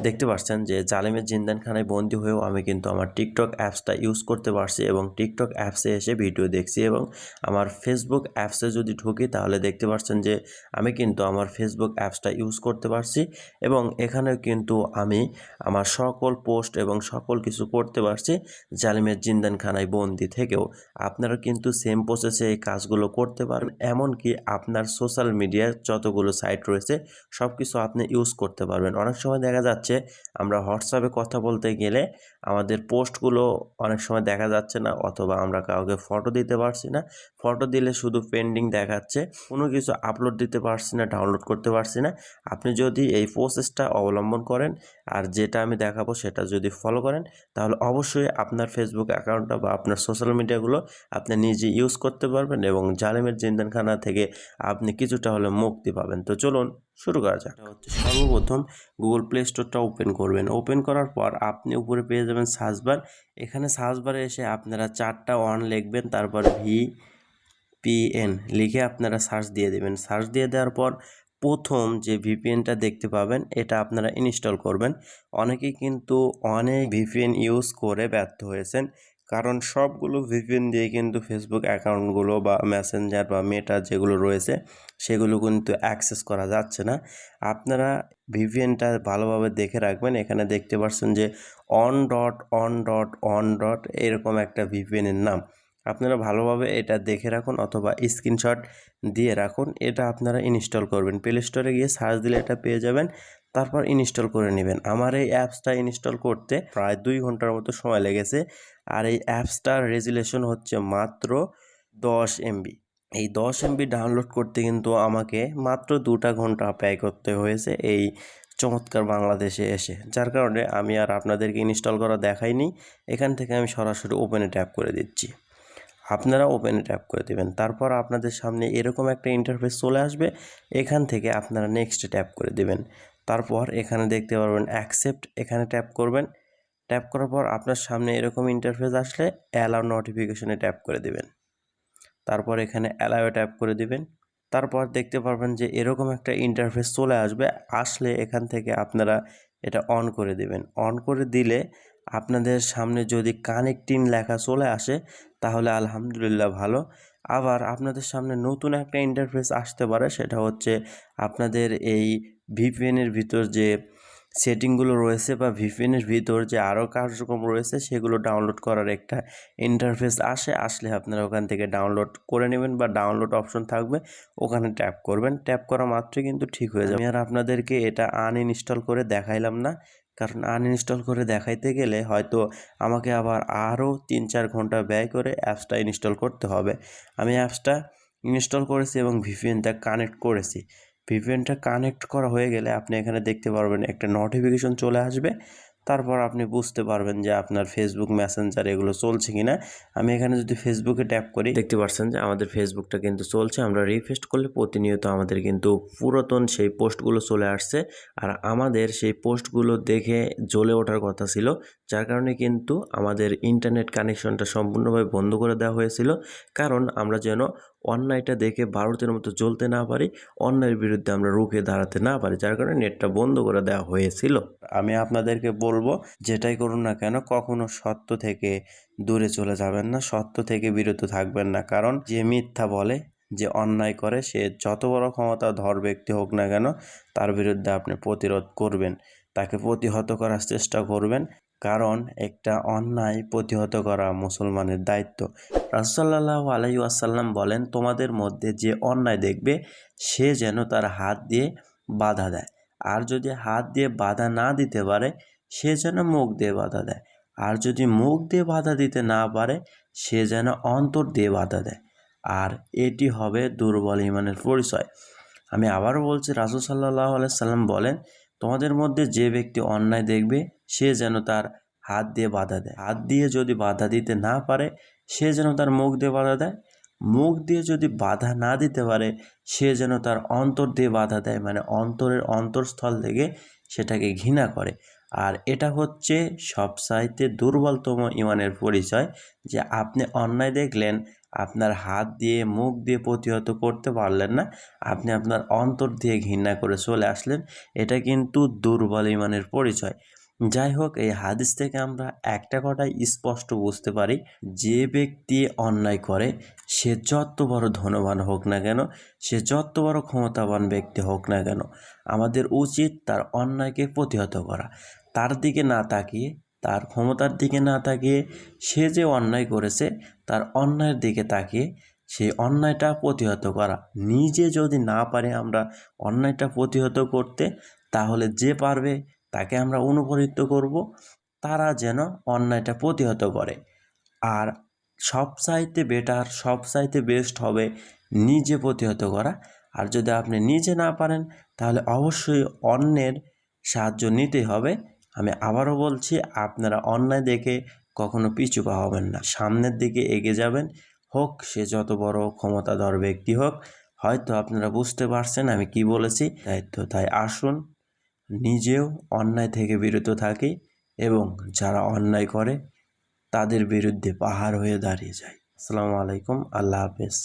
দেখতে পাচ্ছেন যে জালিমের জিন্দানখানায় বন্দী হয়েও আমি কিন্তু আমার টিকটক অ্যাপসটা ইউজ করতে পারছি এবং টিকটক অ্যাপসে এসে ভিডিও দেখছি এবং আমার ফেসবুক অ্যাপসে যদি ঢুকি তাহলে দেখতে পাচ্ছেন যে আমি কিন্তু আমার ফেসবুক অ্যাপসটা ইউজ করতে পারছি এবং এখানেও কিন্তু আমি আমার সকল পোস্ট এবং সকল কিছু করতে পারছি জালিমের জিন্দানখানায় বন্দী থেকেও। আপনারা কিন্তু সেম প্রসেসে এই কাজগুলো করতে পারেন, এমনকি আপনার সোশ্যাল মিডিয়ার যতগুলো সাইট রয়েছে সব কিছু আপনি ইউজ করতে পারবেন। অনেক সময় দেখা যাচ্ছে আমরা হোয়াটসঅ্যাপে কথা বলতে গেলে আমাদের পোস্টগুলো অনেক সময় দেখা যাচ্ছে না, অথবা আমরা কাউকে ফটো দিতে পারছি না, ফটো দিলে শুধু পেন্ডিং দেখাচ্ছে, কোনো কিছু আপলোড দিতে পারছি না, ডাউনলোড করতে পারছি না। আপনি যদি এই প্রসেসটা অবলম্বন করেন আর যেটা আমি দেখাবো সেটা যদি ফলো করেন তাহলে অবশ্যই আপনার ফেসবুক অ্যাকাউন্টটা বা আপনার সোশ্যাল মিডিয়াগুলো আপনি নিজে ইউজ করতে পারবেন এবং জালিমের জিন্দানখানা থেকে আপনি কিছুটা হলে মুক্তি পাবেন। তো চলুন শুরু করা যাক। সর্বপ্রথম গুগল প্লে স্টোরটা ওপেন করবেন। ওপেন করার পর আপনি উপরে পেয়ে যাবেন সার্চ বার। এখানে সার্চ বারে এসে আপনারা 4টা 1 লিখবেন, তারপর VPN লিখে আপনারা সার্চ দিয়ে দেবেন। সার্চ দিয়ে দেওয়ার পর প্রথম যে ভিপিএনটা দেখতে পাবেন এটা আপনারা ইনস্টল করবেন। অনেকেই কিন্তু অনেক ভিপিএন ইউজ করে ব্যর্থ হয়েছেন, কারণ সবগুলো ভিপিএন দিয়ে কিন্তু ফেসবুক অ্যাকাউন্টগুলো বা মেসেঞ্জার বা মেটা যেগুলো রয়েছে সেগুলো কিন্তু অ্যাক্সেস করা যাচ্ছে না। আপনারা ভিপিএনটা ভালোভাবে দেখে রাখবেন। এখানে দেখতে পাচ্ছেন যে on.on.on. এরকম একটা ভিপিএনের নাম। আপনারা ভালোভাবে এটা দেখে রাখুন অথবা স্ক্রিনশট দিয়ে রাখুন। এটা আপনারা ইনস্টল করবেন। প্লে স্টোরে গিয়ে সার্চ দিলে এটা পেয়ে যাবেন, তারপর ইনস্টল করে নেবেন। আমার এই অ্যাপসটা ইনস্টল করতে প্রায় 2 ঘন্টার মতো সময় লেগেছে, আর এই অ্যাপসটার রেজুলেশন হচ্ছে মাত্র 10 MB। এই 10 MB ডাউনলোড করতে কিন্তু আমাকে মাত্র 2টা ঘন্টা ব্যয় করতে হয়েছে এই চমৎকার বাংলাদেশে এসে, যার কারণে আমি আর আপনাদেরকে ইনস্টল করা দেখাইনি। এখান থেকে আমি সরাসরি ওপেনে ট্যাপ করে দিচ্ছি। আপনারা ওপেনে ট্যাপ করে দেবেন, তারপর আপনাদের সামনে এরকম একটা ইন্টারফেস চলে আসবে। এখান থেকে আপনারা নেক্সটে ট্যাপ করে দেবেন। তারপর এখানে দেখতে পারবেন অ্যাকসেপ্ট, এখানে ট্যাপ করবেন। ট্যাপ করার পর আপনার সামনে এরকম ইন্টারফেস আসলে অ্যালাউ নোটিফিকেশনে ট্যাপ করে দেবেন। তারপর এখানে অ্যালাউয়ে ট্যাপ করে দিবেন। তারপর দেখতে পারবেন যে এরকম একটা ইন্টারফেস চলে আসবে। আসলে এখান থেকে আপনারা এটা অন করে দেবেন। অন করে দিলে আপনাদের সামনে যদি কানেক্টিং লেখা চলে আসে তাহলে আলহামদুলিল্লাহ ভালো। আবার আপনাদের সামনে নতুন একটা ইন্টারফেস আসতে পারে, সেটা হচ্ছে আপনাদের এই ভিপিএনের ভিতর যে সেটিংগুলো রয়েছে বা ভিপিএনের ভিতর যে আরও কার্যক্রম রয়েছে সেগুলো ডাউনলোড করার একটা ইন্টারফেস আসলে আপনারা ওখান থেকে ডাউনলোড করে নেবেন বা ডাউনলোড অপশন থাকবে, ওখানে ট্যাপ করবেন। ট্যাপ করা মাত্রই কিন্তু ঠিক হয়ে যাবে। আমি আর আপনাদেরকে এটা আনইনস্টল করে দেখাইলাম না, কারণ আনইনস্টল করে দেখাইতে গেলে হয়তো আমাকে আবার আরও 3-4 ঘন্টা ব্যয় করে অ্যাপসটা ইনস্টল করতে হবে। আমি অ্যাপসটা ইনস্টল করেছি এবং ভিপিএনটা কানেক্ট করেছি। ভিপিএনটা কানেক্ট করা হয়ে গেলে আপনি এখানে দেখতে পারবেন একটা নোটিফিকেশন চলে আসবে। তারপর আপনি বুঝতে পারবেন যে আপনার ফেসবুক মেসেঞ্জার এগুলো চলছে কিনা। আমি এখানে যদি ফেসবুকে ট্যাপ করি দেখতে পাচ্ছেন যে আমাদের ফেসবুকটা কিন্তু চলছে। আমরা রিফ্রেশ করলে প্রতিনিয়ত আমাদের কিন্তু পুরাতন সেই পোস্টগুলো চলে আসছে, আর আমাদের সেই পোস্টগুলো দেখে জ্বলে ওঠার কথা ছিল, যার কারণে কিন্তু আমাদের ইন্টারনেট কানেকশনটা সম্পূর্ণভাবে বন্ধ করে দেওয়া হয়েছিল, কারণ আমরা যেন অন্যায়টা দেখে ভারতের মতো জ্বলতে না পারি, অন্যায়ের বিরুদ্ধে আমরা রুখে দাঁড়াতে না পারি, যার কারণে নেটটা বন্ধ করে দেওয়া হয়েছিল। আমি আপনাদেরকে বলবো যেটাই করুন না কেন কখনো সত্য থেকে দূরে চলে যাবেন না, সত্য থেকে বিরত থাকবেন না, কারণ যে মিথ্যা বলে, যে অন্যায় করে, সে যত বড় ক্ষমতাধর ব্যক্তি হোক না কেন তার বিরুদ্ধে আপনি প্রতিরোধ করবেন, তাকে প্রতিহত করার চেষ্টা করবেন, কারণ একটা অন্যায় প্রতিহত করা মুসলমানের দায়িত্ব। রাসূলুল্লাহ সাল্লাল্লাহু আলাইহি ওয়াসাল্লাম বলেন, তোমাদের মধ্যে যে অন্যায় দেখবে সে যেন তার হাত দিয়ে বাধা দেয়, আর যদি হাত দিয়ে বাধা না দিতে পারে সে যেন মুখ দিয়ে বাধা দেয়, আর যদি মুখ দিয়ে বাধা দিতে না পারে সে যেন অন্তর দিয়ে বাধা দেয়, আর এটি হবে দুর্বল ঈমানের পরিচয়। আমি আবারও বলছি, রাসূল সাল্লাল্লাহু আলাইহি সাল্লাম বলেন, তোমাদের মধ্যে যে ব্যক্তি অন্যায় দেখবে সে যেন তার হাত দিয়ে বাধা দেয়, হাত দিয়ে যদি বাধা দিতে না পারে সে যেন তার মুখ দিয়ে বাধা দেয়, মুখ দিয়ে যদি বাধা না দিতে পারে সে যেন তার অন্তর দিয়ে বাধা দেয়, মানে অন্তরের অন্তরস্থল থেকে সেটাকে ঘৃণা করে। আর এটা হচ্ছে সবচাইতে দুর্বলতম ইমানের পরিচয়, যে আপনি অন্যায় দেখলেন, আপনার হাত দিয়ে মুখ দিয়ে প্রতিহত করতে পারলেন না, আপনি আপনার অন্তর দিয়ে ঘৃণা করে চলে আসলেন। এটা কিন্তু দুর্বল ইমানের পরিচয়। যাই হোক, এই হাদিস থেকে আমরা একটা কথাই স্পষ্ট বুঝতে পারি, যে ব্যক্তি অন্যায় করে সে যত বড় ধনবান হোক না কেন, সে যত বড় ক্ষমতাবান ব্যক্তি হোক না কেন, আমাদের উচিত তার অন্যায়কে প্রতিহত করা। তার দিকে না তাকিয়ে, তার ক্ষমতার দিকে না তাকিয়ে, সে যে অন্যায় করেছে তার অন্যায়ের দিকে তাকিয়ে সেই অন্যায়টা প্রতিহত করা। নিজে যদি না পারে আমরা অন্যায়টা প্রতিহত করতে, তাহলে যে পারবে তাকে আমরা অনুপ্রাণিত করব তারা যেন অন্যায়টা প্রতিহত করে। আর সবচাইতে বেটার, সবচাইতে বেস্ট হবে নিজে প্রতিহত করা। আর যদি আপনি নিজে না পারেন তাহলে অবশ্যই অন্যের সাহায্য নিতে হবে। আমি আবারও বলছি, আপনারা অন্যায় দেখে কখনো পিছু পা হবেন না, সামনের দিকে এগিয়ে যাবেন, হোক সে যত বড় ক্ষমতাধর ব্যক্তি হোক। হয়তো আপনারা বুঝতে পারছেন আমি কি বলেছি। তাই আসুন নিজেও অন্যায় থেকে বিরত থাকি এবং যারা অন্যায় করে তাদের বিরুদ্ধে পাহাড় হয়ে দাঁড়িয়ে যায়। আসসালামু আলাইকুম, আল্লাহ হাফেজ।